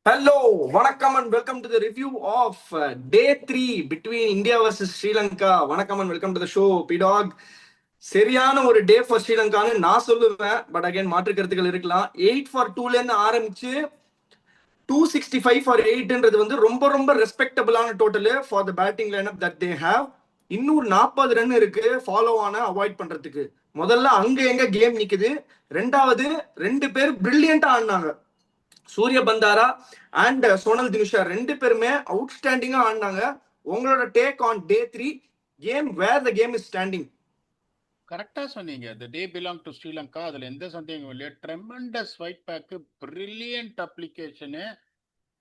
Hello, vanakkam and welcome to the review of day 3 between India versus Sri Lanka. Vanakkam and welcome to the show, P-Dog. சரியான ஒரு day for ஸ்ரீலங்கான்னு நான் சொல்லுவேன். But again மாற்று கருத்துக்கள் இருக்கலாம். 8 for 2லேருந்து ஆரம்பிச்சு 265 for 8ன்றது வந்து ரொம்ப ரொம்ப ரெஸ்பெக்டபிளான total for the batting lineup that they have. இன்னும் 40 ரன் இருக்கு ஃபாலோ ஆன அவாய்ட் பண்றதுக்கு. முதல்ல அங்க எங்க கேம் நிக்குது. ரெண்டாவது 2 பேர் பிரில்லியண்டா ஆடினாங்க. சூரிய பந்தாரா அண்ட் சோனல் தினுஷா 2 பேருமே அவுட்ஸ்டாண்டிங்கா ஆடினாங்க. உங்களோட take on day 3 game, where the game is standing? கரெக்டா சொன்னீங்க. The day belong to Sri Lanka. அதுல எந்த சந்தேகமும் இல்லையா. Tremendous fight back, brilliant application.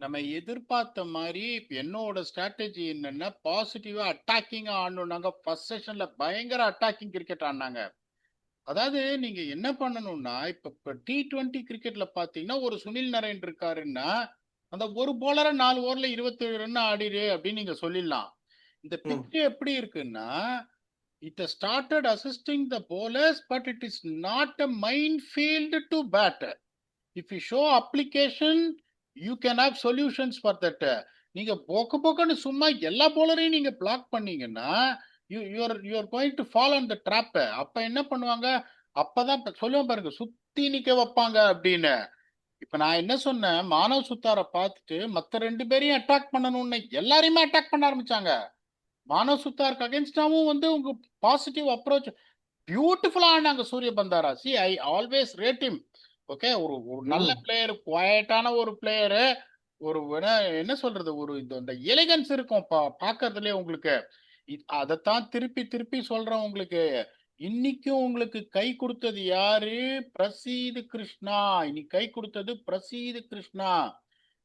நம்ம எதிர்பார்த்த மாதிரி என்னோட ஸ்ட்ராட்டஜி என்னன்னா, பாசிட்டிவா அட்டாக்கிங்கா ஆடணும்னாங்க. ஃபர்ஸ்ட் செஷன்ல பயங்கர அட்டாக்கிங் கிரிக்கெட் ஆடினாங்க. அதாவது நீங்க என்ன பண்ணணும்னா, இப்ப T20 கிரிக்கெட்ல பாத்தீங்கன்னா, ஒரு சுனில் நரேன் இருக்காருன்னா, அந்த ஒரு போலரை 4 ஓவர்ல 27 ரன் ஆடிடு அப்படின்னு நீங்க சொல்லிடலாம். இந்த பிச் எப்படி இருக்குன்னா, it has started assisting the bowlers, but it is not a minefield to bat. If you show application, you can have solutions for that. நீங்க போக்கன்னு சும்மா எல்லா போலரையும் நீங்க பிளாக் பண்ணீங்கன்னா you are going to follow on the drop. அப்ப என்ன பண்ணுவாங்க, அப்பதான் சொல்லுவேன் பாருங்க, சுத்தி நிக்க வைப்பாங்க அப்படின்னு. இப்ப நான் என்ன சொன்னேன், மானவ் சுத்தாரை பார்த்துட்டு மத்த 2 பேரையும் அட்டாக் பண்ணணும்னு எல்லாரையுமே அட்டாக் பண்ண ஆரம்பிச்சாங்க. மானவ் சுத்தாருக்கு அகேன்ஸ்டாவும் வந்து உங்க பாசிட்டிவ் அப்ரோச் பியூட்டிஃபுல்லா ஆனாங்க Suriya Bandara. See I always rate him. Okay, ஒரு ஒரு நல்ல பிளேயர், குவாய்ட்டான ஒரு பிளேயரு. ஒரு என்ன சொல்றது, ஒரு இந்த எலிகன்ஸ் இருக்கும் பாக்குறதுலயே உங்களுக்கு. அதைத்தான் திருப்பி திருப்பி சொல்றேன் உங்களுக்கு. இன்னைக்கும் உங்களுக்கு கை கொடுத்தது யாரு? பிரசீத் கிருஷ்ணா. இன்னைக்கு கை கொடுத்தது Prasidh Krishna.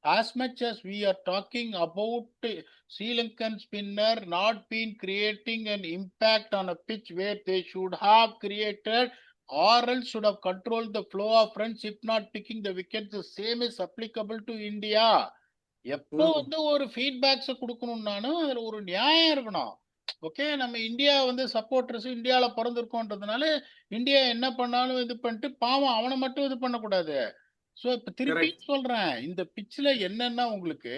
As much as we are talking about Sri Lankan spinner not been creating an impact on a pitch where they should have created, or else should have controlled the flow of runs, if not picking the wickets, the same is applicable to India. எப்போ வந்து ஒரு feedbacks கொடுக்கணும்னாலும் அதுல ஒரு நியாயம் இருக்கணும். Okay, நம்ம India வந்து supporters இந்தியாவில பிறந்திருக்கோன்றதுனால இந்தியா என்ன பண்ணாலும் இது பண்ணிட்டு பாவம் அவனை மட்டும் இது பண்ணக்கூடாது. ஸோ இப்போ திருப்பி சொல்றேன், இந்த பிச்சில் என்னன்னா உங்களுக்கு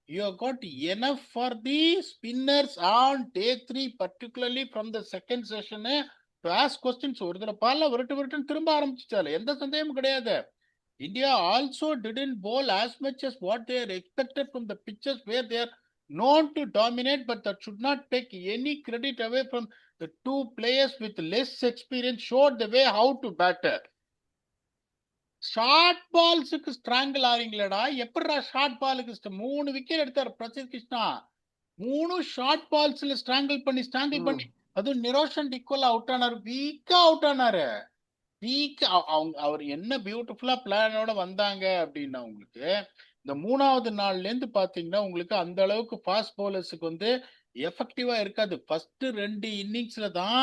you have got enough for the spinners on day 3, particularly from the second session to ask questions. ஒரு தடவை பால்ல விரட்டுன்னு திரும்ப ஆரம்பிச்சிட்டாரு, எந்த சந்தேகமும் கிடையாது. India also didn't bowl as much as what they are expected from the pitches where they are known to dominate, but that should not take any credit away from the 2 players with less experience showed the way how to batter. Short பால்ஸுக்கு struggle ஆறீங்களடா. எப்படிடா short பாலுக்கு 3 wicket எடுத்தார் Prasidh Krishna. 3 short பால்ஸ்ல struggle பண்ணி அதுவும் Niroshan டிக்வல் out ஆனாரு, வீக்கா அவுட் ஆனாரு. அவர் என்ன பியூட்டிஃபுல்லா பிளானோட வந்தாங்க அப்படின்னா, உங்களுக்கு இந்த 3வது நாள்ல இருந்து பாத்தீங்கன்னா உங்களுக்கு அந்த அளவுக்கு ஃபாஸ்ட் பவுலர்ஸுக்கு வந்து எஃபெக்டிவா இருக்காது. ஃபர்ஸ்ட் 2 இன்னிங்ஸ்ல தான்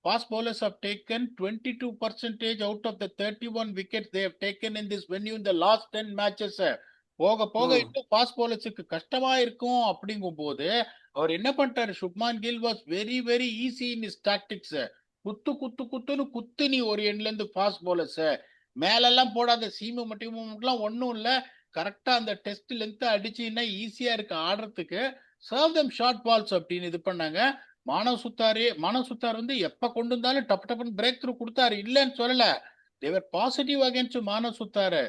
fast bowlers have taken 22% out of the 31 wickets they have taken in this venue in the last 10 matches. போக போக இன்னும் ஃபாஸ்ட் பவுலர்ஸுக்கு கஷ்டமா இருக்கும். அப்படிங்கும் போது அவர் என்ன பண்ணிட்டாரு, Shubman Gill was very very easy in is tactics. குத்து நீ ஒரு எண்ட்ல இருந்து ஃபாஸ்ட் பவுலர்ஸ் மேலெல்லாம் போடாத, சீமு மட்டும் ஒன்றும் இல்லை, கரெக்டா அந்த டெஸ்ட் லென்த் அடிச்சுன்னா ஈஸியா இருக்கு ஆடுறதுக்கு. சர்வ் தம் ஷார்ட் பால்ஸ் அப்படின்னு இது பண்ணாங்க. மானவ் சுத்தார் வந்து எப்ப கொண்டு வந்தாலும் டப்புன்னு பிரேக் த்ரூ கொடுத்தாரு, இல்லைன்னு சொல்லல. They were positive against Manav Suthar.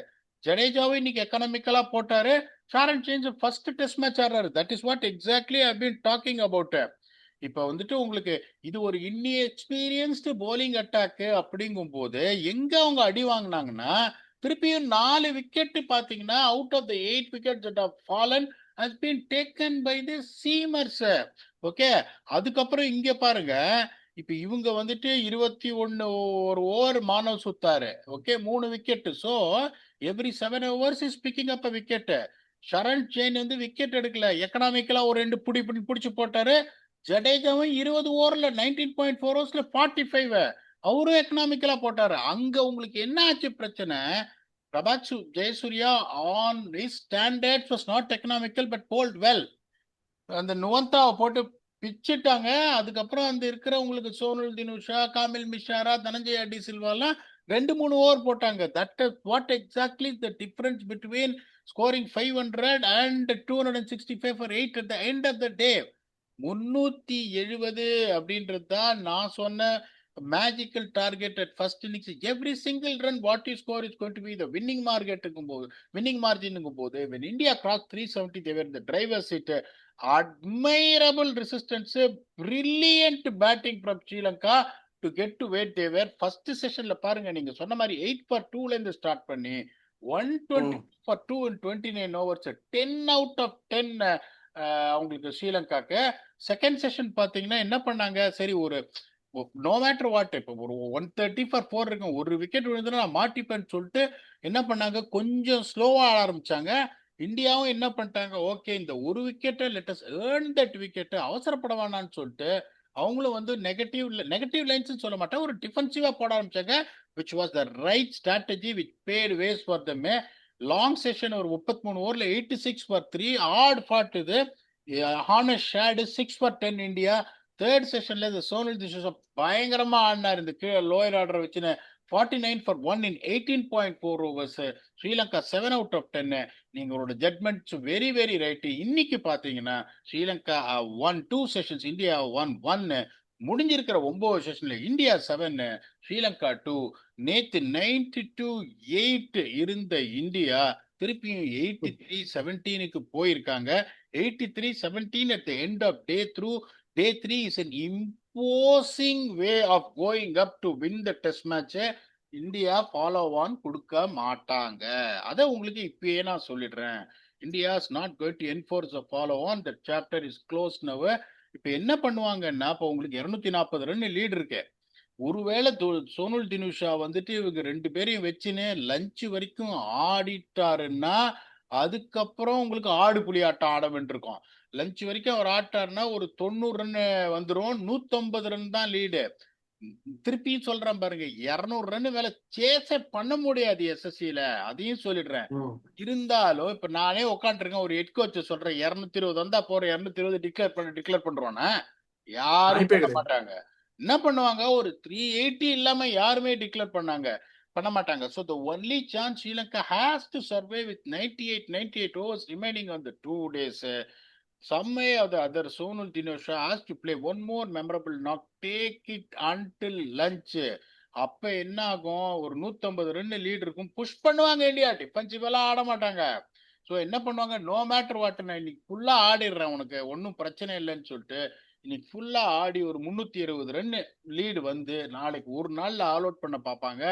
ஜடேஜாவும் இன்னைக்கு எக்கனாமிக்கலா போட்டாரு. ஷாரன் சேஞ்ச் ஃபர்ஸ்ட் டெஸ்ட் மேட்ச் ஆடுறாரு. That is what exactly I been talking about. இப்ப வந்துட்டு உங்களுக்கு இது ஒரு இன்எக்ஸ்பீரியன்ஸ்டு போலிங் அட்டாக். அப்படிங்கும் போது எங்க அவங்க அடி வாங்கினாங்கன்னா, திருப்பியும் 4 விக்கெட் பாத்தீங்கன்னா out of the 8 wicket that have fallen has been taken by the seamers. Okay, அதுக்கப்புறம் இங்க பாருங்க, இப்ப இவங்க வந்துட்டு 21 ஒரு over Manav Suthar. Okay, 3 wicket. So every 7 overs is picking up a wicket. Sharan Jain வந்து விக்கெட் எடுக்கல, எக்கனாமிக்கலா ஒரு 2 பிடிச்சு போட்டாரு. ஜடேஜாவும் 20 ஓவர்ல 19.4 ஓவர்ஸ்ல 45 அவரும் எக்கனாமிக்கலா போட்டாரு. அங்க உங்களுக்கு என்ன ஆச்சு பிரச்சனை, Prabath Jayasuriya on his standards was not economical but bowled well. அந்த நுவந்தாவை போட்டு பிச்சிட்டாங்க. அதுக்கப்புறம் அந்த இருக்கிற உங்களுக்கு சோனல் தினுஷா, காமில் மிஷாரா, தனஞ்சய டி சில்வாலாம் 2-3 ஓவர் போட்டாங்க. That what exactly the difference between scoring 500 and 265 for 8 at the end of the day. 370 அப்படின்றது தான் நான் சொன்ன magical target at first innings. Every single run what you score is going to be the winning மார்க்கெட்டுக்கும் போது, winning மார்ஜினுக்கும் போது when India crossed 370 they were in the driver's seat. Admirable resistance, brilliant batting from Sri Lanka to get to where they were. First sessionல பாருங்க, நீங்க சொன்ன மாதிரி 8 for 2ல இருந்து start பண்ணி 120 for 2 in 29 overs, 10 out of 10 அவங்களுக்கு ஸ்ரீலங்காக்கு. Second session பாத்தீங்கன்னா என்ன பண்ணாங்க, சரி ஒரு நோ மேட்டர் வாட், இப்போ ஒரு 130 for 4 இருக்கும், ஒரு விக்கெட் விழுந்துன்னா நான் மாட்டிப்பேன்னு சொல்லிட்டு என்ன பண்ணாங்க, கொஞ்சம் ஸ்லோவா ஆட ஆரம்பிச்சாங்க. இந்தியாவும் என்ன பண்ணிட்டாங்க, ஓகே இந்த ஒரு விக்கெட்டை லெட்டஸ் ஏர்ன் தட் விக்கெட், அவசரப்பட வேணான்னு சொல்லிட்டு அவங்களும் வந்து நெகட்டிவ் லைன்ஸ் சொல்ல மாட்டேன், ஒரு டிஃபென்சிவா போட ஆரம்பிச்சாங்க. Which was the right strategy which bad ways for them. Long session ஒரு 33 ஓவர்ல 86 for 3 ஆட் ஃபாட். இது honours shared 6 for 10 India. Third செஷன்ல இந்த சோனல் திஷா பயங்கரமா ஆடினார், இந்த கீழே லோயர் ஆர்டர் வச்சுன்னு 49 for 1 in 18.4 overs. Sri Lanka 7 out of 10. நீங்களோட ஜட்மெண்ட்ஸ் வெரி வெரி ரைட். இன்னைக்கு பாத்தீங்கன்னா ஸ்ரீலங்கா 1-2 செஷன்ஸ், இந்தியா 1-1. முடிஞ்சிருக்கிற 9 செஷன்ல இந்தியா 7, ஸ்ரீலங்கா 2. நேத்து 92-8 இருந்த இந்தியா திருப்பியும் 83-17க்கு போயிருக்காங்க. 83-17 at the end of day 3 is an imposing way of going up to win the test match. India follow on கொடுக்க மாட்டாங்க, அதை உங்களுக்கு இப்பயே நான் சொல்லிடுறேன். India is not going to enforce the follow on. That chapter is close now. இப்போ என்ன பண்ணுவாங்கன்னா, இப்போ உங்களுக்கு 240 ரன் லீட் இருக்கு. ஒருவேளை சோனுல் தினுஷா வந்துட்டு இவங்க 2 பேரையும் வச்சுன்னு லஞ்ச் வரைக்கும் ஆடிட்டாருன்னா அதுக்கப்புறம் உங்களுக்கு ஆடு புலி ஆட்டம் ஆட வேண்டியிருக்கும். லஞ்ச் வரைக்கும் அவர் ஆட்டாருன்னா ஒரு 90 ரன் வந்துடும், 150 ரன் தான் லீடு. திருப்பியும் சொல்றேன் பாருங்க, 200 ரன் மேல சேஸே பண்ண முடியாது எஸ்எஸ்சில, அதையும் சொல்லிடுறேன். இருந்தாலும் இப்ப நானே உட்காந்துருக்கேன், ஒரு ஹெட் கோச் சொல்றேன் 220 வந்தா போற, 220 டிக்ளேர் பண்றோன்னா யாரும் பண்ண மாட்டாங்க. என்ன பண்ணுவாங்க, ஒரு 380 இல்லாம யாருமே டிக்ளேர் பண்ண மாட்டாங்க. So the only chance Sri Lanka has to survive with 98 overs remaining on the 2 days. Some way or the other, Sonal Dinosha has to play one more memorable knock, take it until lunch. அப்ப என்ன ஆகும், ஒரு 150 run lead இருக்கும், push பண்ணுவாங்க India, டிஃபென்சிவெல்லாம் ஆட மாட்டாங்க. So என்ன பண்ணுவாங்க, நோ மேட்டர் வாட், நான் இன்னைக்கு ஃபுல்லா ஆடிடுறேன், உனக்கு ஒன்றும் பிரச்சனை இல்லைன்னு சொல்லிட்டு இன்னைக்கு ஃபுல்லா ஆடி ஒரு 320 ரன் லீடு வந்து நாளைக்கு ஒரு நாள்ல ஆல் அவுட் பண்ண பார்ப்பாங்க.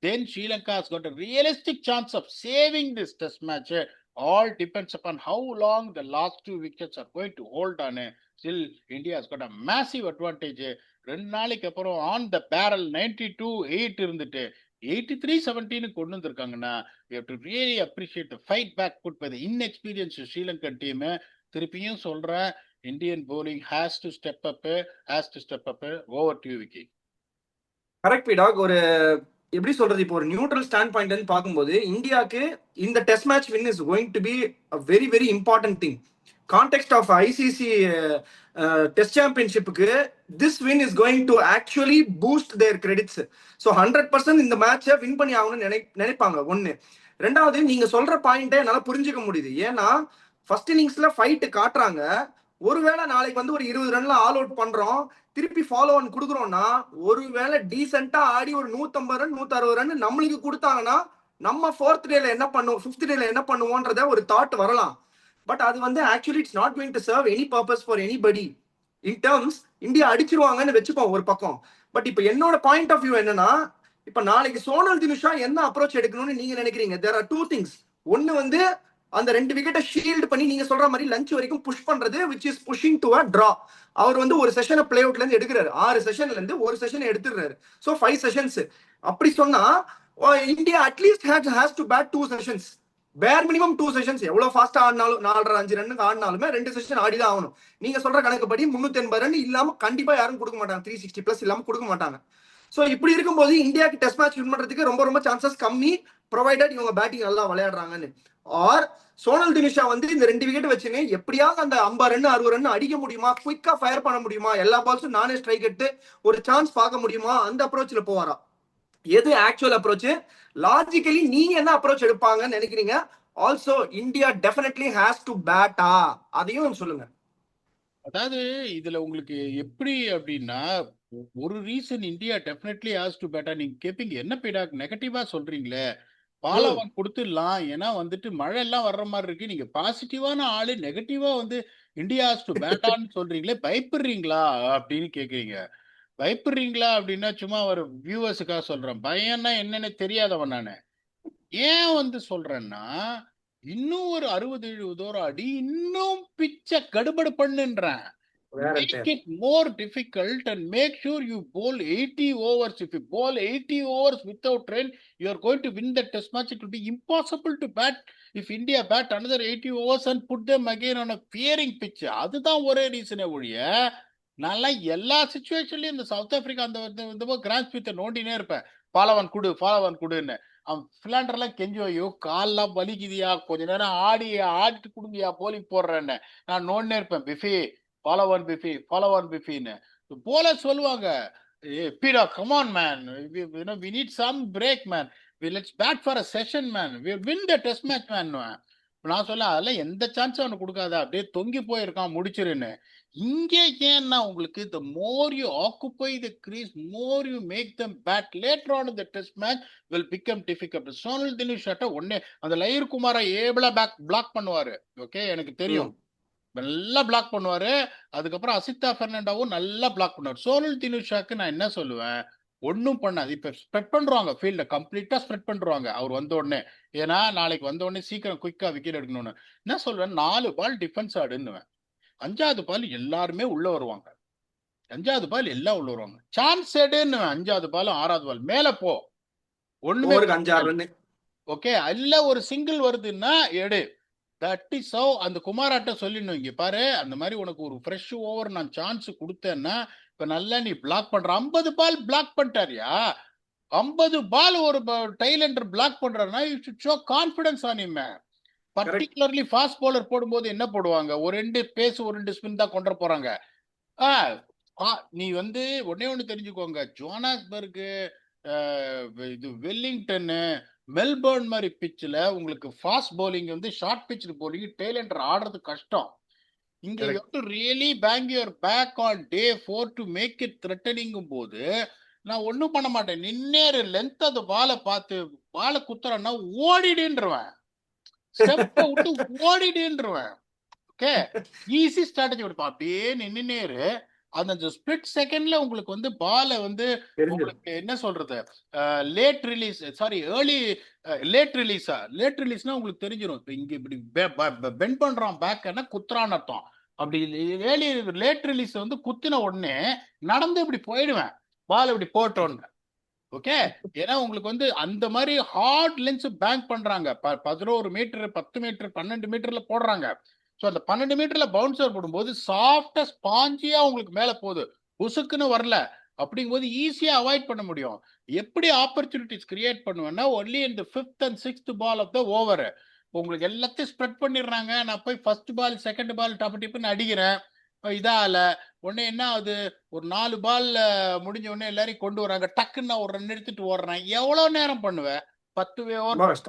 தென் Sri Lanka has got a realistic chance of saving this test match. All depends upon how long the last 2 wickets are going to hold on. Still India has got a massive advantage. 2 நாளைக்கு அப்புறம் on the barrel 92-8 இருந்துட்டு 83-17 கொண்டு வந்திருக்காங்கன்னா, we have to really appreciate the fight back put by the inexperienced Sri Lankan team. திருப்பியும் சொல்றேன், Indian bowling has to step up. Over to you, Vicky. Correct பிடாக். ஒரு எப்படி சொல்றது, இப்போ ஒரு நியூட்ரல் ஸ்டாண்ட் பாயிண்ட் பார்க்கும்போது இந்தியாவுக்கு இந்த test match win is going to be a very very important thing. Context of ICC test சாம்பியன்ஷிப்புக்கு this win is going to actually boost their credits. So 100% இந்த மேட்சை வின் பண்ணி ஆகணும்னு நினைப்பாங்க. ஒன்று. ரெண்டாவது, நீங்க சொல்ற பாயிண்டை என்னால் புரிஞ்சுக்க முடியுது. ஏன்னா ஃபர்ஸ்ட் இன்னிங்ஸ்ல ஃபைட்டு காட்டுறாங்க, ஒருவேளை நாளைக்கு வந்து ஒரு 20 ரன்ல ஆல் அவுட் பண்றோம், திருப்பி ஃபாலோ ஆன் கொடுக்குறோம்னா, ஒருவேளை டீசென்ட்டா ஆடி ஒரு 150 ரன் 160 ரன் நம்மளுக்கு கொடுத்தாங்கன்னா நம்ம 4th டேல என்ன பண்ணுவோம், 5th டேல என்ன பண்ணுவோன்றத ஒரு தாட் வரலாம். பட் அது வந்து actually it's not going to serve any purpose for anybody. In terms India அடிச்சிருவாங்கன்னு வச்சுப்போம் ஒரு பக்கம். பட் இப்போ என்னோட பாயிண்ட் ஆஃப் வியூ என்னன்னா, இப்ப நாளைக்கு சோனல் தினுஷா என்ன அப்ரோச் எடுக்கணும்னு நீங்க நினைக்கிறீங்க? There are 2 things. ஒன்னு வந்து அந்த 2 விக்கெட்டை ஷீல்டு பண்ணி நீங்க சொல்ற மாதிரி லஞ்ச் வரைக்கும் புஷ் பண்றது, which is pushing to a draw. அவர் வந்து ஒரு செஷனை பிளே அவுட்ல இருந்து எடுக்கிறாரு, 6 செஷன்ல இருந்து ஒரு செஷன் எடுத்துறாரு. So 5 sessions. அப்படி சொன்னா India at least has to bat 2 sessions, bare minimum 2 sessions. எவ்வளவு ஃபாஸ்டா ஆடினாலும் 4.5 ரன்னுக்கு ஆடினாலுமே 2 செஷன் ஆடிதான் ஆகணும். நீங்க சொல்ற கணக்குப்படி 380 ரன் இல்லாம கண்டிப்பா யாரும் கொடுக்க மாட்டாங்க, 360+ இல்லாம கொடுக்க மாட்டாங்க. சோ இப்படி இருக்கும்போது இந்தியாவுக்கு டெஸ்ட் மேட்ச் வின் பண்றதுக்கு ரொம்ப ரொம்ப சான்சஸ் கம்மி, ப்ரொவைடட் இவங்க பேட்டிங் நல்லா விளையாடுறாங்கன்னு. ஆர் சோனல் தினுஷா வந்து இந்த 2 விக்கெட் வச்சுன்னு எப்படியாவது அந்த 50 ரன் 60 ரன் அடிக்க முடியுமா, குயிக்கா ஃபயர் பண்ண முடியுமா, எல்லா பால்ஸும் நானே ஸ்ட்ரைக் எடுத்து ஒரு சான்ஸ் பார்க்க முடியுமா, அந்த அப்ரோச்ல போவாரா? எது ஆக்சுவல் அப்ரோச், லாஜிக்கலி நீங்க என்ன அப்ரோச் எடுப்பாங்கன்னு நினைக்கிறீங்க? Also India definitely has to பேட்டா, அதையும் சொல்லுங்க. அதாவது இதுல உங்களுக்கு எப்படி அப்படின்னா, ஒரு reason India definitely has to பேட்டா. நீங்க கேட்பீங்க என்ன பீடாக் நெகட்டிவா சொல்றீங்களே, பாலவன் கொடுத்துடலாம் ஏன்னா வந்துட்டு மழை எல்லாம் வர்ற மாதிரி இருக்கு. நீங்க பாசிட்டிவான ஆளு நெகட்டிவா வந்து இந்தியா ஹாஸ் டு பேட்டான்னு சொல்றீங்களே, பயப்படுறீங்களா அப்படின்னு கேக்குறீங்க. பயப்படுறீங்களா அப்படின்னா சும்மா ஒரு வியூவர்ஸுக்காக சொல்றேன். பயம்னா என்னன்னு தெரியாதவன் நானு. ஏன் வந்து சொல்றேன்னா, இன்னும் ஒரு 60, 70 ஓவர் அடி இன்னும் பிச்ச கடுபடு பண்ணுன்றேன். வேற Make it more difficult and make sure you bowl 80 overs. If you bowl 80 overs without rain, you are going to win the test match. It will be impossible to bat if India bat another 80 overs and put them again on a fearing pitch. அதுதான் ஒரே ரீசனே ஒழிய, நான்லாம் எல்லா சுச்சுவேஷன்லயும் இந்த south Africa அந்த grand ஸ்மித்தை நோண்டினே இருப்பேன். ஃபாலோவன் குடுன்னு. அவன் பிலாண்டர்லாம் கெஞ்சி, ஐயோ கால்லாம் வலிக்குதியா, கொஞ்ச நேரம் ஆடிட்டு கொடுங்கயா போலிங் போடுறேன்னு. நான் நோண்டே இருப்பேன், பிஃபி ஃபாலோ ஒன் பிஃபின்னு. போல சொல்லுவாங்க, பீடா come on man, we need some break man, let's bat for a session man, we win the test match man. நான் சொல்ல அதெல்லாம் எந்த சான்ஸும் அவனுக்கு கொடுக்காத, அப்படியே தொங்கி போயிருக்கான் முடிச்சிருன்னு. இங்கே ஏன்னா உங்களுக்கு the more you occupy the crease, more you make them bat later on in the test match will become difficult. Sonal Dinesh ஷாட்டை ஒன்னே அந்த லயர் குமாரை ஏபிளா பிளாக் பண்ணுவாரு. ஓகே, எனக்கு தெரியும், நல்லா பிளாக் பண்ணுவாரு. அதுக்கப்புறம் அசிதா பெர்னாண்டோவும் நல்லா பிளாக் பண்ணுவார். சோனல் தினுஷாக்கு நான் என்ன சொல்லுவேன், ஒன்றும் பண்ணாது. இப்ப ஸ்ப்ரெட் பண்றாங்க ஃபீல்ட, கம்ப்ளீட்டா ஸ்ப்ரெட் பண்றாங்க அவர் வந்த உடனே. ஏன்னா நாளைக்கு வந்த உடனே சீக்கிரம் குயிக்கா விக்கெட் எடுக்கணும்னு. என்ன சொல்வேன், 4 பால் டிஃபென்ஸ் ஆடுன்னுவேன். 5வது பால் எல்லாருமே உள்ள வருவாங்க. 5வது பால் எல்லாம் உள்ள வருவாங்க. சான்ஸ் எடுன்னு 5வது பால் 6வது பால் மேல போ, ஒண்ணுமே 5-6 ரன். ஓகே, அல்ல ஒரு சிங்கிள் வருதுன்னா எடு. That is how. அந்த குமாராட்ட சொல்லிடணும், இங்க பாரு அந்த மாதிரி உனக்கு ஒரு ஃப்ரெஷ் ஓவர் நான் சான்ஸ் கொடுத்தேன்னா இப்ப நல்லா நீ பிளாக் பண்ற. 50 பால் பிளாக் பண்ணிட்டாரியா, 50 பால் ஒரு டைலண்டர் பிளாக் பண்றாருன்னா you should show confidence on him. Particularly fast bowler போடும்போது என்ன போடுவாங்க, ஒரு 2 பேஸ் ஒரு 2 ஸ்பின் தான் கொண்டு போறாங்க. நீ வந்து ஒன்னே ஒண்ணு தெரிஞ்சுக்கோங்க, ஜோனாஸ்பர்க், இது வெல்லிங்டன், மெல்பர்ன் மாதிரி பிச்சில் உங்களுக்கு ஃபாஸ்ட் பவுலிங் வந்து ஷார்ட் பிச் பவுலிங் டெய்லண்டர் ஆடுறது கஷ்டம். இங்க you have to really bang your back on day 4 to make it த்ரெட்டனிங்கும் போது நான் ஒன்றும் பண்ண மாட்டேன். நின்னேரு லென்த் அந்த பாலை பார்த்து பாலை குத்துறேன்னா ஓடிடுன்றவன், ஸ்டெப்பை விட்டு ஓடிடுன்றவன். ஓகே, ஈஸி ஸ்ட்ராட்டஜி கொடுப்பான். அப்படியே நின்னுனேரு அந்த ஸ்பிளிட் செகண்ட்ல உங்களுக்கு வந்து பாலை வந்து உங்களுக்கு என்ன சொல்றது, late release, sorry early late ரிலீஸ்னா உங்களுக்கு தெரிஞ்சிடும். இப்போ இங்க இப்படி பெண்ட் பண்றான் பேக்கன்னா குத்துறான்னு அர்த்தம். அப்படி ஏர்லி லேட் ரிலீஸ் வந்து குத்தின உடனே நடந்து இப்படி போயிடுவேன், பால் இப்படி போட்டோன்னு. ஓகே, ஏன்னா உங்களுக்கு வந்து அந்த மாதிரி ஹார்ட் லென்ஸ் பேங்க் பண்றாங்க. 11 மீட்டர் 10 மீட்டர் 12 மீட்டர்ல போடுறாங்க. ஸோ அந்த 12 மீட்டர்ல பவுன்சர் போடும்போது சாஃப்டா ஸ்பாஞ்சியா உங்களுக்கு மேல போகுது, உசுக்குன்னு வரல. அப்படிங்கும்போது ஈஸியா அவாய்ட் பண்ண முடியும். எப்படி ஆப்பர்ச்சுனிட்டிஸ் கிரியேட் பண்ணுவேன்னா only in the 5th and 6th ball of the over உங்களுக்கு எல்லாத்தையும் ஸ்ப்ரெட் பண்ணிடுறாங்க. நான் போய் ஃபர்ஸ்ட் பால் செகண்ட் பால் டப்பு டிப்புன்னு அடிக்கிறேன், இதால உடனே என்ன ஆகுது, ஒரு 4 பால் முடிஞ்ச உடனே எல்லாரையும் கொண்டு வராங்க, டக்குன்னு நான் ஒரு ரன் எடுத்துட்டு ஓடுறேன். எவ்வளவு நேரம் பண்ணுவேன், 10 ஓவர்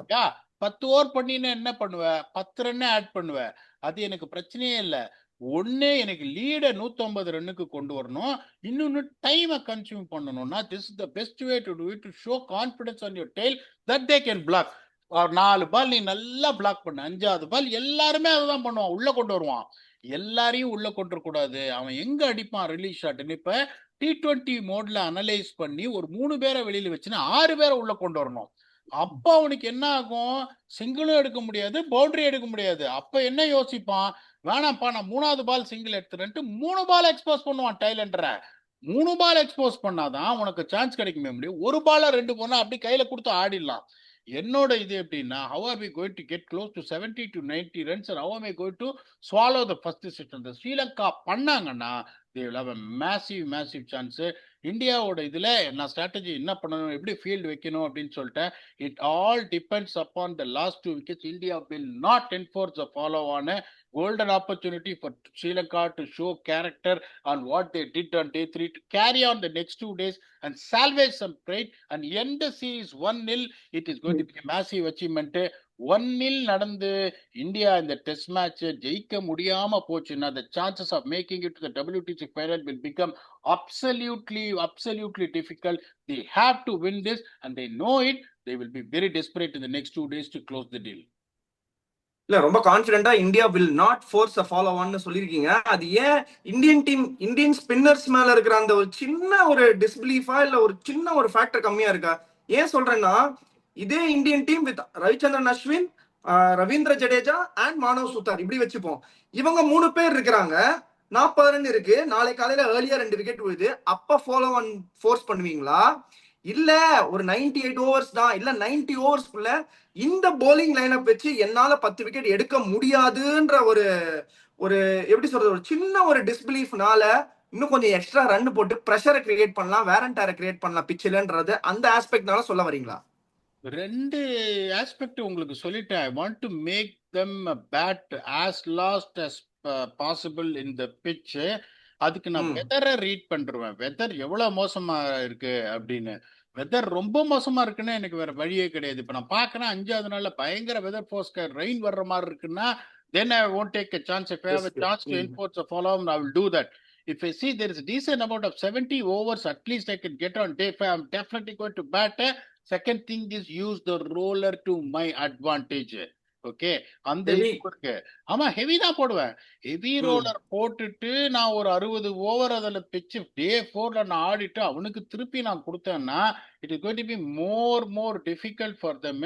10 ஓவர் பண்ணின்னு என்ன பண்ணுவேன், 10 ரன் ஆட் பண்ணுவேன். அது எனக்கு பிரச்சனையே இல்லை. ஒன்னே எனக்கு லீட 150 ரன்னுக்கு கொண்டு வரணும், இன்னொன்னு டைமை கன்சியூம் பண்ணணும்னா this is the best way to to it, to show confidence on your tail that they can black. ஒரு 4 பால் நீ நல்லா பிளாக் பண்ண, 5வது பால் எல்லாருமே அதுதான் பண்ணுவான், உள்ள கொண்டு வருவான். எல்லாரையும் உள்ள கொண்டு கூடாது, அவன் எங்க அடிப்பான் ரிலீஸ் ஷாட்னு. இப்ப T20 மோட்ல அனலைஸ் பண்ணி ஒரு 3 பேரை வெளியில வச்சுன்னா 6 பேரை உள்ள கொண்டு வரணும். அப்ப அவனுக்கு என்ன ஆகும், சிங்கிளும் எடுக்க முடியாது, பவுண்டரி எடுக்க முடியாது. அப்ப என்ன யோசிப்பான், வேணாம்ப்பா நான் 3வது பால் சிங்கிள் எடுத்துறேன்ட்டு 3 பால் எக்ஸ்போஸ் பண்ணுவான் டைலண்டரை. 3 பால் எக்ஸ்போஸ் பண்ணாதான் உனக்கு சான்ஸ் கிடைக்குமே முடியும். 1 பால 2 போனா அப்படி கையில கொடுத்து ஆடிடலாம். என்னோட இது எப்படின்னா, how are we going to get close to 70 to 90 runs and how am I going to swallow the first session? இந்த ஸ்ரீலங்கா பண்ணாங்கன்னா they will have a massive chance. இந்தியாவோட இதுல நான் ஸ்ட்ராட்டஜி என்ன பண்ணணும், எப்படி ஃபீல்டு வைக்கணும் அப்படின்னு சொல்லிட்டேன். It all depends upon the last 2 wickets. India will not enforce the follow on a golden opportunity for Sri Lanka to show character on what they did on day 3 to carry on the next 2 days and salvage some pride and end the series 1-0. It is going to be a massive achievement. 1-0 நடந்து India இந்த test match ஜெயிக்க முடியாம போச்சுன்னா the chances of making it to the WTC final will become absolutely difficult. They have to win this and they know it. They will be very desperate in the next 2 days to close the deal. இல்ல ரொம்ப கான்பிடென்ட்டா India will not force a follow ஆன்னு சொல்லியிருக்கீங்க. அது ஏன் Indian spinners மேல இருக்கிற அந்த ஒரு சின்ன ஒரு டிஸ்பிலீஃபா இல்ல ஒரு சின்ன ஒரு ஃபேக்டர் கம்மியா இருக்கா? ஏன் சொல்றேன்னா இதே Indian team with Ravichandran Ashwin, Ravindra Jadeja and Manav Suthar இப்படி வச்சுப்போம். இவங்க 3 பேர் இருக்கிறாங்க, 40 ரன் இருக்கு, நாளை காலையில ஏர்லியா 2 விக்கெட் விழுது. அப்ப ஃபாலோ ஆன் ஃபோர்ஸ் பண்ணுவீங்களா? இல்ல ஒரு 98 ஓவர்ஸ் தான், இல்ல 90 ஓவர்ஸ்க்குள்ள இந்த போலிங் லைனப் வச்சு என்னால 10 விக்கெட் எடுக்க முடியாதுன்ற ஒரு ஒரு எப்படி சொல்றது, ஒரு சின்ன ஒரு டிஸ்பிலீஃப்னால இன்னும் கொஞ்சம் எக்ஸ்ட்ரா ரன் போட்டு பிரஷரை கிரியேட் பண்ணலாம், வேரண்டரை கிரியேட் பண்ணலாம் பிச்சில்ன்றது அந்த ஆஸ்பெக்ட்னால சொல்ல வரீங்களா? 2 ஆஸ்பெக்ட் உங்களுக்கு சொல்லிட்டேன். I want to make them bat as last as possible in the pitch. அதுக்கு நான் வெதரை ரீட் பண்ணிருவேன். வெதர் எவ்வளவு மோசமா இருக்கு அப்படின்னு. வெதர் ரொம்ப மோசமா இருக்குன்னா எனக்கு வேற வழியே கிடையாது. இப்ப நான் பாக்குறேன் 5வது நாள்ல பயங்கர வெதர் போஸ்கர் ரெயின் வர்ற மாதிரி இருக்குன்னா then I won't take a chance. If I have a chance to enforce a follow on, I will do that. If I see there is a decent amount of 70 overs, at least I can get on day 5. I'm definitely going to bat. Second thing is use the roller to my advantage. Okay, அந்த இருக்கு. ஆமா, heavy தான் போடுவேன். Heavy roller போட்டுட்டு நான் ஒரு 60 over அதில் பிச்சு டே 4ல நான் ஆடிட்டு அவனுக்கு திருப்பி நான் கொடுத்தேன்னா it is going to be more difficult for them.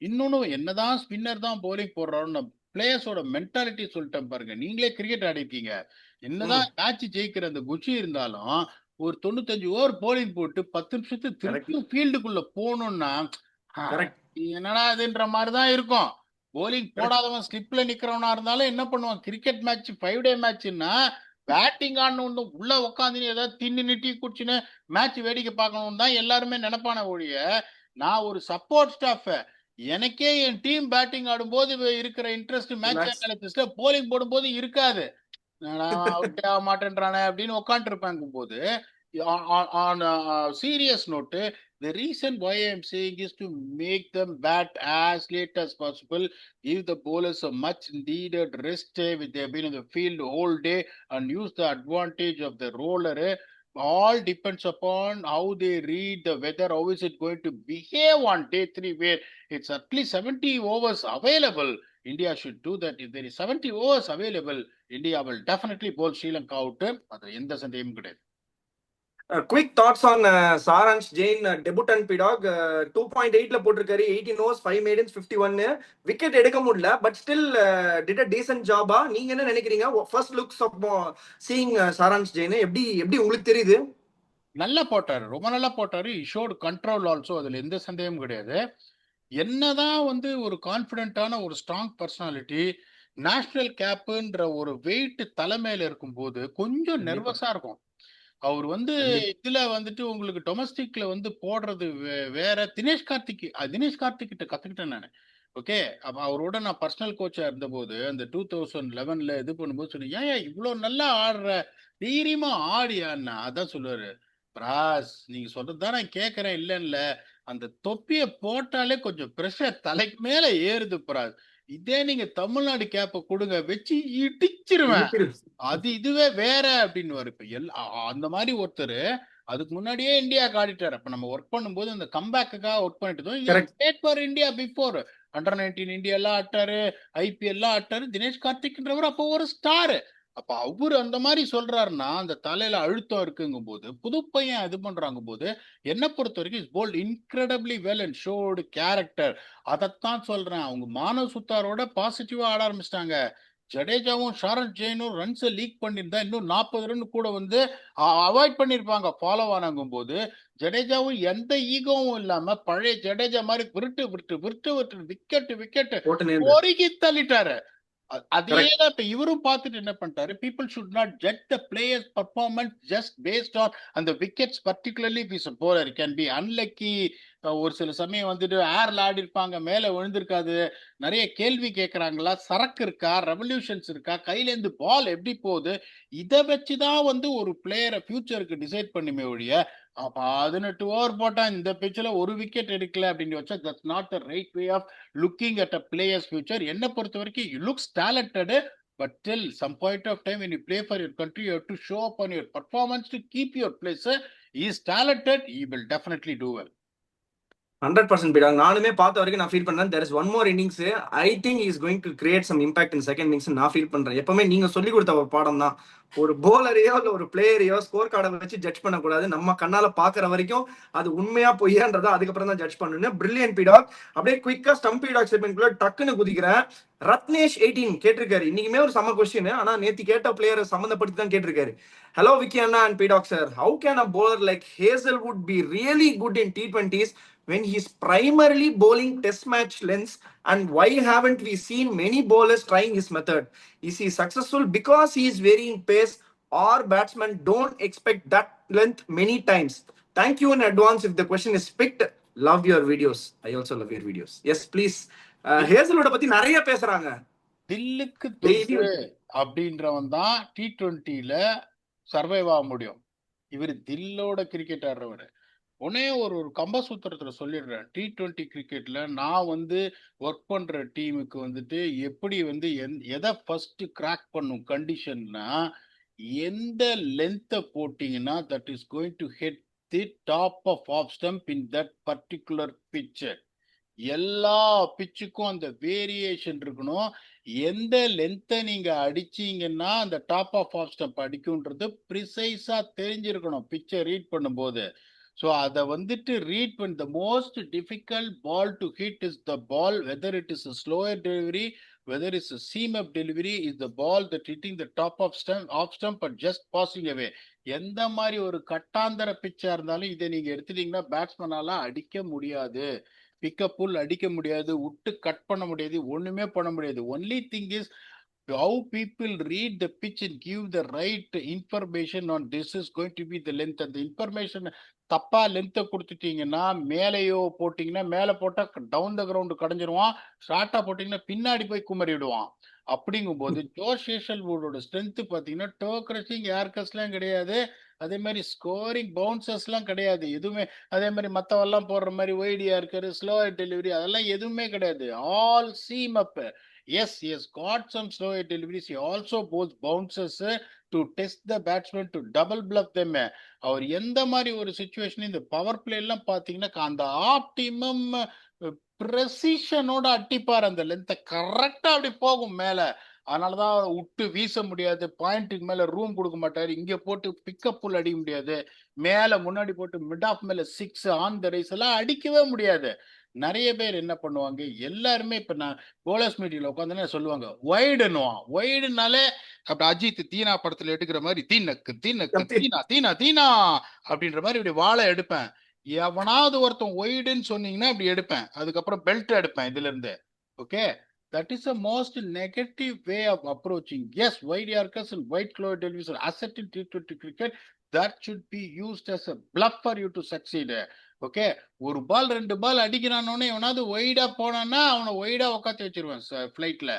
இன்னொன்னு, என்னதான் ஸ்பின்னர் தான் போலிங் போடுறோம்னு பிளேயர்ஸோட மென்டாலிட்டி சொல்லிட்டேன் பாருங்க. நீங்களே கிரிக்கெட் ஆடிருக்கீங்க. என்னதான் மேட்ச் ஜெயிக்கிற அந்த குச்சி இருந்தாலும் ஒரு 95 ஓவர் போலிங் போட்டு 10 நிமிஷத்துக்கு திருப்பி ஃபீல்டுக்குள்ள போகணும்னா என்னடா அதுன்ற மாதிரிதான் இருக்கும். போலிங் போடாதவன் ஸ்லிப்ல நிக்கிறவனா இருந்தாலும் என்ன பண்ணுவான், கிரிக்கெட் மேட்ச் 5 டே மேட்ச்னா பேட்டிங் ஆடணும் உள்ள உட்காந்து ஏதாவது தின்னு டீ குடிச்சுன்னு மேட்ச் வேடிக்கை பார்க்கணும் தான் எல்லாருமே நினைப்பான ஒழிய, நான் ஒரு சப்போர்ட் ஸ்டாஃப், எனக்கே என் டீம் பேட்டிங் ஆடும்போது இருக்கிற இன்ட்ரெஸ்ட் மேட்ச் அனாலிசிஸ்ல போலிங் போடும்போது இருக்காது. அவுட்டே ஆக மாட்டேன்றானே அப்படின்னு உட்காந்து இருப்பாங்க போது. on a serious note, the reason why I am saying is to make them bat as late as possible, give the bowlers a much needed rest which they have been in the field whole day, and use the advantage of the roller. All depends upon how they read the weather, how is it going to behave on day 3 where it's at least 70 overs available. India should do that. If there is 70 overs available, India will definitely bowl Sri Lanka out. அது எந்த சந்தேகமும் கிடையாது. Quick thoughts on Saransh Jain, debutant P-Dog. 2.8ல போட்டிருக்காரு, 18 overs 5 maidens 51 wicket எடுக்க முடியல, but still did a decent job. நீங்க என்ன நினைக்கிறீங்க? First looks of seeing Saransh Jain எப்படி உங்களுக்கு தெரியுது? நல்லா போட்டாரு, ரொம்ப நல்லா போட்டாரு. ஷோட் கண்ட்ரோல் ஆல்சோ, அதுல எந்த சந்தேகமும் கிடையாது. என்னதான் ஒரு கான்பிடென்டான ஒரு ஸ்ட்ராங் பர்சனாலிட்டி, நேஷனல் கேப்ன்ற ஒரு வெயிட் தலைமையில இருக்கும்போது கொஞ்சம் நர்வஸா இருக்கும். அவர் இதுல உங்களுக்கு டொமஸ்டிக்ல போடுறது வேற. தினேஷ் கார்த்திக் கிட்ட கத்துக்கிட்டேன் நானு. ஓகே, அப்ப அவரோட நான் பர்சனல் கோச்சா இருந்த போது அந்த 2011ல இது பண்ணும்போது சொன்னேன், ஏன் இவ்வளவு நல்லா ஆடுற, தைரியமா ஆடியான்னா அதான் சொல்லுவாரு, பிராஸ் நீங்க சொல்றதுதான் நான் கேட்கறேன் இல்ல அந்த தொப்பிய போட்டாலே கொஞ்சம் பிரஷர் தலைக்கு மேல ஏறுது பிராஸ். இதே நீங்க தமிழ்நாடு கேப்ப கொடுங்க, வச்சு இடிச்சிருவேன், அது இதுவே வேற அப்படின்னு இப்ப அந்த மாதிரி ஒருத்தர் அதுக்கு முன்னாடியே இந்தியா ஆடிட்டாரு. அப்ப நம்ம ஒர்க் பண்ணும்போது அந்த கம்பேக்காக ஒர்க் பண்ணிட்டு இந்தியா பிஃபோர் அண்டர்-19 இந்தியா எல்லாம் ஆட்டாரு, IPL எல்லாம் ஆட்டாரு. தினேஷ் கார்த்திக்ன்றவர் அப்போ ஒரு ஸ்டார். அப்ப அவரு அந்த மாதிரி சொல்றாருன்னா அந்த தலையில அழுத்தம் இருக்குங்கும் போது, புது பையன் இது பண்றாங்க போது, என்ன பொறுத்த வரைக்கும் is bowled incredibly well and showed character. அதைத்தான் சொல்றேன். அவங்க மானவ் சுத்தாரோட பாசிட்டிவா ஆட ஆரம்பிச்சிட்டாங்க. ஜடேஜாவும் சாரன்ஷ் ஜெயினும் ரன்ஸ் லீக் பண்ணியிருந்தா இன்னும் 40 ரன் கூட அவாய்ட் பண்ணிருப்பாங்க ஃபாலோ ஆனாங்கும் போது. ஜடேஜாவும் எந்த ஈகோவும் இல்லாம பழைய ஜடேஜா மாதிரி விருட்டு விக்கெட் பொறுக்கி தள்ளிட்டாரு. கரெக்ட். அதேதான் இப்ப இவரும் பார்த்துட்டு என்ன பண்ணிட்டாரு, people should not judge the players performance just based on அந்த wickets, particularly is a bowler can be unlucky. ஒரு சில சமயம் வந்துட்டு ஏர்ல ஆடி இருப்பாங்க, மேல விழுந்திருக்காது, நிறைய கேள்வி கேட்கறாங்களா, சரக்கு இருக்கா, ரெவல்யூஷன்ஸ் இருக்கா, கையில இருந்து பால் எப்படி போகுது, இதை வச்சுதான் வந்து ஒரு பிளேயரை ஃபியூச்சருக்கு டிசைட் பண்ணுமே ஒழிய 18 ஓவர் போட்டா இந்த பிச்சில் ஒரு விக்கெட் எடுக்கல அப்படின்னு வச்சா that's not the right way of looking at a player's future. என்ன பொறுத்த வரைக்கும் you looks talented, but till some point of time when you play for your country you have to show up on your performance to keep your place. He is talented, he will definitely do well. 100% பீடா. நானுமே பார்த்த வரைக்கும் நான் feel பண்றேன் there is one more innings. I think he is going to create some impact in second innings நான் feel பண்றேன். எப்பவுமே நீங்க சொல்லி கொடுத்த ஒரு பாடம் தான், ஒரு போலரையோ இல்ல ஒரு பிளேயரையோ ஸ்கோர் கார்டை வச்சு ஜட்ஜ் பண்ணக்கூடாது. நம்ம கண்ணால பாக்குற வரைக்கும் அது உண்மையா பொய்யான்றதை அதுக்கப்புறம் தான் ஜட்ஜ் பண்ணணும். பிரில்லியன்ட் பீடாக். அப்படியே குயிக்கா ஸ்டம்ப் பீடாக் செக்மெண்ட்குள்ள டக்குன்னு குதிக்கிறேன். ரத்னேஷ் 18 கேட்டிருக்காரு. இன்னைக்குமே ஒரு சம கொஸ்டின், ஆனா நேத்தி கேட்ட பிளேயரை சம்மந்தப்படுத்தி தான் கேட்டிருக்காரு. ஹலோ விக்கி அண்ணா அண்ட் பீடாக் sir, how can a bowler like Hazelwood be really good in T20s when he's primarily bowling test match lengths, and why haven't we seen many bowlers trying his method? Is he successful because he is varying pace, or batsmen don't expect that length many times? Thank you in advance if the question is picked. Love your videos. I also love your videos. Yes, please. Hazelwood பத்தி நிறைய பேசுறாங்க. Dhilluku Daily துட்டு அப்படின்றவன் தான் T20ல survive ஆக முடியும். இவர் தில்லோட cricket ஆடுறவர். உடனே ஒரு ஒரு கம்பசூத்திரத்துல சொல்லிடுறேன், T20 கிரிக்கெட்ல நான் வந்து ஒர்க் பண்ற டீமுக்கு வந்துட்டு எப்படி வந்து எதை ஃபர்ஸ்ட் கிராக் பண்ணும் கண்டிஷன்னா, எந்த லென்த்தை போட்டீங்கன்னா that is going to hit the top of stump in that particular pitch. எல்லா பிச்சுக்கும் அந்த வேரியேஷன் இருக்கணும். எந்த லென்த்தை நீங்க அடிச்சீங்கன்னா அந்த டாப் ஆஃப் ஸ்டம்ப் அடிக்கும்ன்றது ப்ரிசைஸா தெரிஞ்சிருக்கணும் பிச்சை ரீட் பண்ணும்போது. ஸோ அதை வந்துட்டு ரீட் பண்ண the most difficult ball to hit is the ball, whether it is slower delivery, whether is seam up delivery, is the ball that hitting the top of stump but just passing away. எந்த மாதிரி ஒரு கட்டாந்தர பிச்சா இருந்தாலும் இதை நீங்க எடுத்துட்டீங்கன்னா பேட்ஸ்மேனால அடிக்க முடியாது, pickup புல் அடிக்க முடியாது, விட்டு கட் பண்ண முடியாது, ஒண்ணுமே பண்ண முடியாது. Only thing is how people read the pitch and give the right information on this is going to be the length. அந்த இன்ஃபர்மேஷன் தப்பா லென்த்தை கொடுத்துட்டீங்கன்னா, மேலேயோ போட்டீங்கன்னா மேலே போட்டா டவுன் த கிரவுண்ட் கடைஞ்சிருவான், ஷார்ட்டா போட்டீங்கன்னா பின்னாடி போய் குமரி விடுவான். அப்படிங்கும்போது ஜோஷ் ஹேசல்வுட்டோட ஸ்ட்ரென்த் பார்த்தீங்கன்னா டோ கிரஷிங், ஏர்கஸ்லாம் கிடையாது, அதே மாதிரி ஸ்கோரிங் பவுன்சர்ஸ்லாம் கிடையாது எதுவுமே, அதே மாதிரி மற்றவெல்லாம் போடுற மாதிரி ஒய்டியா இருக்காரு, ஸ்லோயர் டெலிவரி அதெல்லாம் எதுவுமே கிடையாது. All seam up. Yes, he has got some slow deliveries. He also bowls bounces to test the batsman, to double bluff them. அவர் எந்த மாதிரி ஒரு சுச்சுவேஷன் இந்த பவர் பிளே எல்லாம் பாத்தீங்கன்னா அந்த ஆப்டிமம் ப்ரெசிஷனோட அட்டிப்பார், அந்த லென்த்தை கரெக்டா அப்படி போகும் மேல. அதனாலதான் விட்டு வீச முடியாது, பாயிண்ட்டுக்கு மேல ரூம் கொடுக்க மாட்டாரு, இங்க போட்டு பிக்கப் புல் அடிக்க முடியாது, மேல முன்னாடி போட்டு மிட் ஆஃப் மேல 6 ஆன் த ரைஸ் எல்லாம் அடிக்கவே முடியாது. நிறைய பேர் என்ன பண்ணுவாங்க, எல்லாருமே இப்ப நான் போலர்ஸ் மீட்டிங்ல உட்காந்து சொல்லுவாங்க ஒய்டுன்னுவான். ஒய்டுனாலே அப்படி அஜித் தீனா படத்துல எடுக்கிற மாதிரி தீனக்கு தீனக்கு தீனா தீனா தீனா அப்படின்ற மாதிரி இப்படி வாழை எடுப்பேன். எவனாவது ஒருத்தன் ஒய்டுன்னு சொன்னீங்கன்னா அப்படி எடுப்பேன், அதுக்கப்புறம் பெல்ட் எடுப்பேன் இதுல இருந்து. Okay, that is the most negative way of approaching. Yes, wide Yorkers and white clover television asset in T20 cricket, that should be used as a bluff for you to succeed. Okay, ஒரு பால் 2 பால் அடிக்கிறானோன்னு எவனாவது ஒய்டா போனான்னா அவனை ஒய்டா உட்காந்து வச்சிருவேன் ஃபிளைட்ல.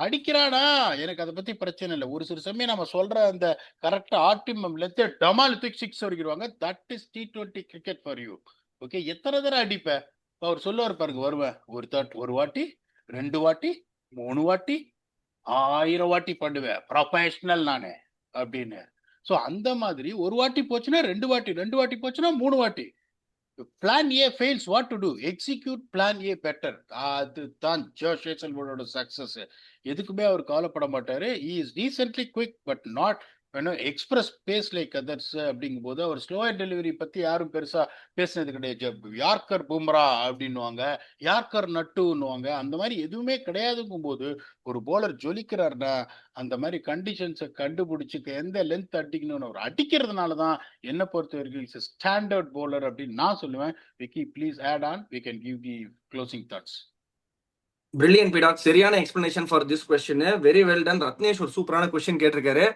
அடிக்கிறானா எனக்கு அதை பத்தி பிரச்சனை இல்லை. ஒரு சில சமயம் நம்ம சொல்ற அந்த கரெக்டா ஆப்டிமம் லென்த் டமால் தூக்கி 6 அடிக்கிறாங்க, that is T20 cricket for you. Okay, எத்தனை தடவை அடிப்ப? அவர் சொல்லுவார் பாருங்க, வருவேன் ஒரு வாட்டி 2 வாட்டி 3 வாட்டி 1000 வாட்டி பண்ணுவேன், ப்ரொஃபஷனல் நானு அப்படின்னு. ஸோ அந்த மாதிரி ஒரு வாட்டி போச்சுன்னா 2 வாட்டி, 2 வாட்டி போச்சுன்னா 3 வாட்டி. Plan A fails, what to do? Execute plan A better. அதுதான் ஜோஷ் ஹேசல்வுட்டோட சக்சஸ். எதுக்குமே அவர் கவலைப்பட மாட்டாரு. He is decently quick but not express pace like others. அப்படிங்கும்போது அவர் ஸ்லோயர் டெலிவரி பத்தி யாரும் பெருசா பேசினது கிடையாது. யார்கர் பும்ரா அப்படின்னுவாங்க, யார்கர் நட்டுன்னுவாங்க, அந்த மாதிரி எதுவுமே கிடையாதுங்கும் போது ஒரு போலர் ஜொலிக்கிறாருன்னா அந்த மாதிரி கண்டிஷன்ஸை கண்டுபிடிச்சு எந்த லென்த் அடிக்கணும்னு அவர் அடிக்கிறதுனாலதான் என்ன பொறுத்த வரைக்கும் ஸ்டாண்டர்ட் போலர் அப்படின்னு நான் சொல்லுவேன். Vicky please add on, we can give the closing thoughts. Brilliant பிடாக், சரியான explanation for this question. Very well done. Ratnesh ஒரு சூப்பரான கொஸ்டின் கேட்டிருக்காரு.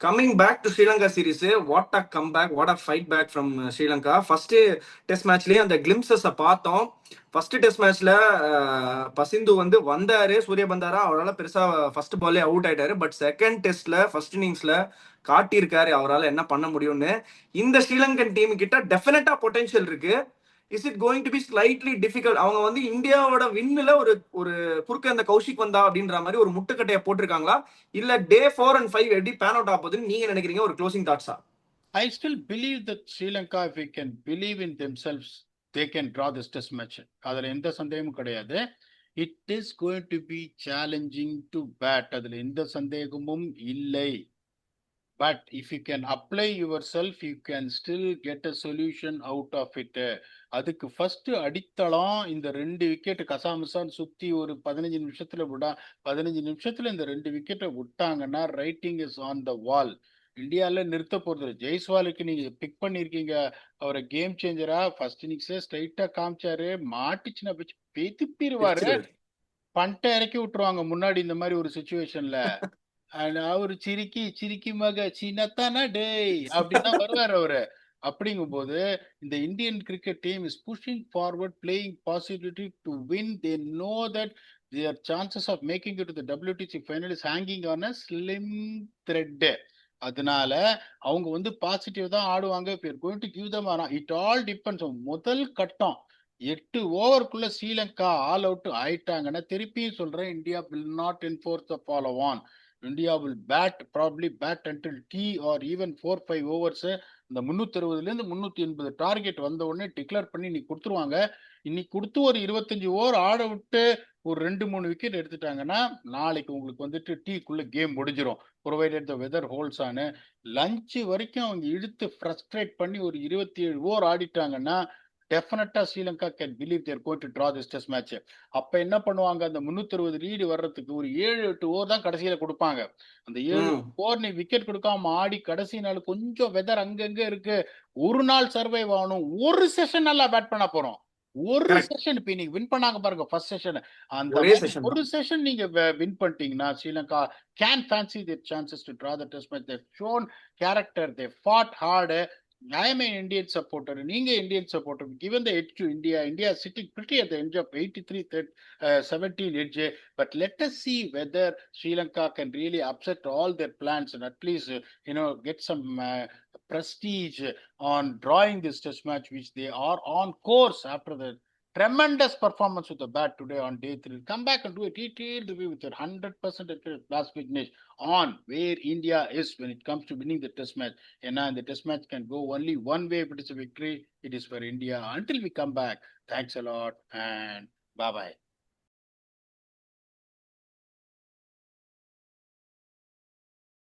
Coming back to Sri Lanka series, what a come back, what a fight back from Sri Lanka. First test மேட்ச்லயே அந்த கிளிம்சஸை பார்த்தோம். First test மேட்ச்ல பசிந்து வந்து வந்தாரு, சூரிய பந்தாரா, அவரால் பெருசா ஃபர்ஸ்ட் பாலே அவுட் ஆயிட்டாரு. பட் செகண்ட் டெஸ்ட்ல ஃபர்ஸ்ட் இன்னிங்ஸ்ல காட்டியிருக்காரு அவரால் என்ன பண்ண முடியும்னு. இந்த ஸ்ரீலங்கன் டீம் கிட்ட டெஃபினட்டா பொட்டன்ஷியல் இருக்கு. Is it going to B slightly difficult? அவங்க வந்து இந்தியாவோட வின்னுல ஒரு ஒரு குறுக்க அந்த கௌஷிக் வந்தா அப்படின்ற மாதிரி ஒரு முட்டுக்கட்டையை போட்டிருக்காங்களா, இல்ல டே 4 and 5 எப்படி பேன் அவுட் ஆகுதுன்னு நீங்க நினைக்கிறீங்க? ஒரு closing தாட்ஸா? I still believe that Sri Lanka, if we can believe in themselves, they can draw this test match. அதுல எந்த சந்தேகமும் கிடையாது. It is going to be challenging to bat. அதுல எந்த சந்தேகமும் இல்லை. But if you can apply yourself, you can still get a solution out of it. அதுக்கு first அடித்தளம் இந்த 2 விக்கெட் கசாமுசான்னு சுத்தி ஒரு 15 நிமிஷத்துல 15 நிமிஷத்துல இந்த 2 விக்கெட்டை விட்டாங்கன்னா ரைட்டிங் இஸ் ஆன் த வால். இந்தியால நிறுத்த போறது. ஜெய்ஸ்வாலுக்கு நீங்க பிக் பண்ணிருக்கீங்க அவரை கேம் சேஞ்சரா. ஃபர்ஸ்ட் இன்னிங்ஸ்ல ஸ்ட்ரைட்டா காமிச்சாரு, மாட்டிச்சுன்னா வச்சு பெத்திப்பிடுவாரு. பண்ட்டை இறக்கி விட்டுருவாங்க முன்னாடி இந்த மாதிரி ஒரு சுச்சுவேஷன்ல. அவரு சிரிக்கி சிரிக்கி மக சின்னத்தானா டேய் அப்படின்னா வருவார் அவரு. அப்படிங்கும்போது இந்த Indian cricket team is pushing forward, playing possibility to win. They know that their chances of making it to the WTC final is hanging on a slim thread. அதனால அவங்க வந்து பாசிட்டிவ் தான் ஆடுவாங்க. if you're going to give them it all depends. முதல் கட்டம் 8 ஓவருக்குள்ள Sri Lanka all out ஆயிட்டாங்கன்னா, திருப்பியும் சொல்றேன், India will not enforce the follow on. India will probably bat until T or even 4-5 overs. இந்த 360 380 டார்கெட் வந்த உடனே டிக்ளேர் பண்ணி இன்னைக்கு கொடுத்துருவாங்க. இன்னைக்கு கொடுத்து ஒரு 25 ஓவர் ஆட விட்டு ஒரு 2-3 விக்கெட் எடுத்துட்டாங்கன்னா நாளைக்கு உங்களுக்கு வந்துட்டு டீக்குள்ள கேம் முடிஞ்சிடும். Provided the weather holds on. Lunch வரைக்கும் அவங்க இழுத்து ஃப்ரஸ்ட்ரேட் பண்ணி ஒரு 27 ஓவர் ஆடிட்டாங்கன்னா டெஃபினட்டா Sri Lanka can believe they're going to draw this test match. அப்ப என்ன பண்ணுவாங்க, அந்த 360 லீடு வர்றதுக்கு ஒரு 7-8 ஓவர் தான் கடைசியில கொடுப்பாங்க. அந்த 7 ஓவர் நீ விக்கெட் கொடுக்காம ஆடி கடைசி நாள் கொஞ்சம் வெதர் அங்கங்க இருக்கு, ஒரு நாள் சர்வைவ் ஆகணும். ஒரு செஷன் நல்லா பேட் பண்ண போறோம். ஒரு செஷன் இப்ப நீங்க வின் பண்ணாங்க பாருங்க ஃபர்ஸ்ட் செஷன், அந்த ஒரு செஷன் நீங்க வின் பண்ணிட்டீங்கன்னா Sri Lanka can fancy their chances to draw the test match. They've shown character, they fought hard. I am an Indian supporter. நீங்க Indian supporter. Given the edge to India, India is sitting pretty at the edge of 83-17 edge. But let us see whether Sri Lanka can really upset all their plans and at least get some prestige on drawing this test match, which they are on course after the tremendous performance with the bat today on day 3. Come back and do a detailed review with your 100% last finish on where India is when it comes to winning the test match. And the test match can go only one way. If it is a victory, it is for India. Until we come back, thanks a lot and bye-bye.